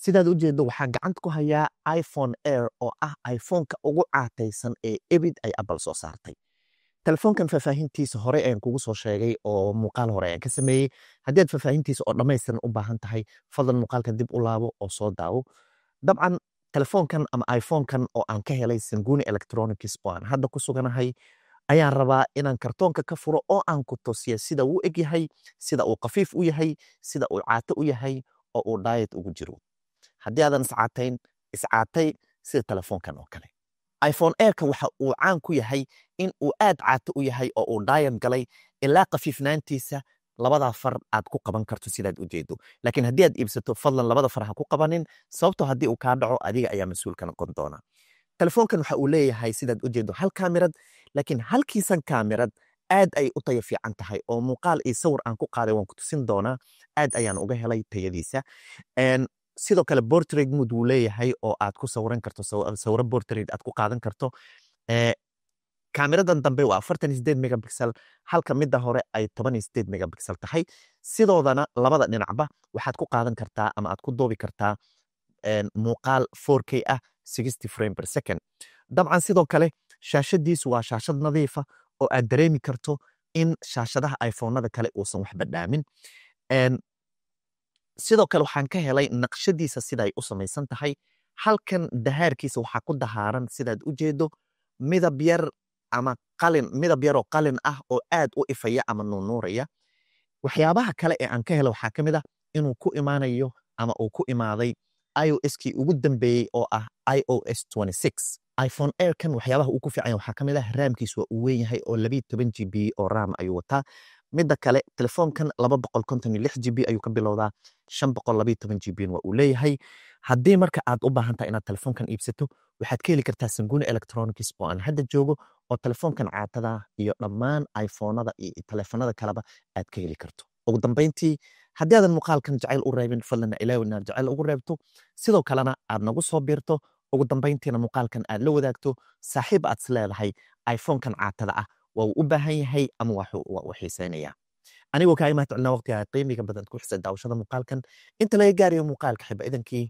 sidaad u jeedo waxaan gacanta ku hayaa iPhone Air oo ah iPhone-ka ugu caataysan ee ebid ay Apple soo saartay. Telefoonkan faahfaahintiisa hore ayaan kugu soo sheegay oo muuqaal hore ayaan ka sameeyey. Haddii aad faahfaahintiisa oo dhammaystiran u baahan tahay, fadlan muuqaalkan dib u laabo oo soo daawo. Dabcan telefoonkan ama iPhone-kan oo aan ka helay Sanguni Electronics oo aan hadda ku suganahay ayaan rabaa inaan kartoonka ka furo oo aan ku tusiyo sida uu eg yahay, sida uu khafiif u yahay, sida uu caato u yahay oo uu diet ugu jiro. Haddii aadan iscaatay sida telefoonkan oo kale. iPhone Air-ka waxa uu caan ku yahay in uu aad caato u yahay oo uu diet galay ilaa khafiifnaantiisa labada far aad ku qaban karto sidaad u jeedo. Laakiin haddii aad iibsato fadlan labada far ha ku qabanin sababtoo haddii uu kaa dhaco adiga ayaa mas'uul ka noqon doona. Telefoonkan waxa uu leeyahay sidaad u jeedo hal kaamirad, laakiin halkiisan kaamirad aad ay u tayo fiican tahay oo muuqaal iyo sawir aan ku qaaday waan ku tusin doonaa. Aad ayaan uga helay tayadiisa. Sidoo kale portrait mode wuu leeyahay oo aad ku sawiran karto sawiro portrait aad ku qaadan karto. Kaamiradan dambe waa 48 megapixel halka midda hore ay 18 megapixel tahay. Sidoodana labada dhinacba waxaad ku qaadan kartaa ama aad ku duubi kartaa muuqaal 4K ah 60 frame per second. Dabcan sidoo kale shaashadiisu waa shaashad nadiif ah oo aad dareemi karto in shaashadaha iPhone-nada kale uusan waxba dhaamin. Sidoo kale waxaan ka helay naqshadiisa sida ay u samaysan tahay. Halkan dahaarkiisa waxaa ku dahaaran sidaad u jeedo midab yar ama midab yar oo qalin ah oo aad u ifaya ama nuuraya. Waxyaabaha kale ee aan ka helay waxaa ka mid ah inuu ku imaanayo ama uu ku imaaday iOS-kii ugu dambeeyey oo ah iOS 26. iPhone Air-kan waxyaabaha uu ku fiican yahay waxaa ka mid ah RAM-kiisu waa uu weyn yahay oo 12 GB oo RAM ayuu wataa. midda kale telefoonkan 256 GB ayuu ka bilowdaa 512 GB waa uu leeyahay. Haddii marka aad u baahan tahay inaad telefoonkan iibsato waxaad ka heli kartaa Sanguni Electronics oo aan hadda joogo oo telefoonkan caatada iyo dhammaan iPhone-nada iyo telefoonada kaleba aad ka heli karto. Ugu dambeyntii haddii aadan muuqaalkan jacayl u reebin fadlan ilaawi inaad jacayl ugu reebto sidoo kalena aad nagu soo biirto ugu dambeyntiina muuqaalkan aad la wadaagto saaxiib aad isleedahay iPhone-kan caatada ah waa uu u baahan yahay ama waa uu xiiseynaya. Anigoo kaa imaad celina waqtiga qiimiga badan ku xisay daawashada muuqaalkan inta laga gaarayo muuqaalka xiba idankii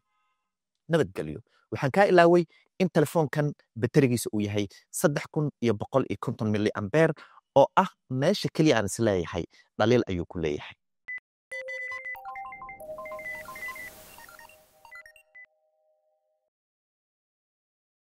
nabadgelyo. Waxaan kaa ilaaway in telefoonkan baterigiisa uu yahay 3150 mAh oo ah meesha kaliya aan isleeyahay dhaliil ayuu ku leeyahay.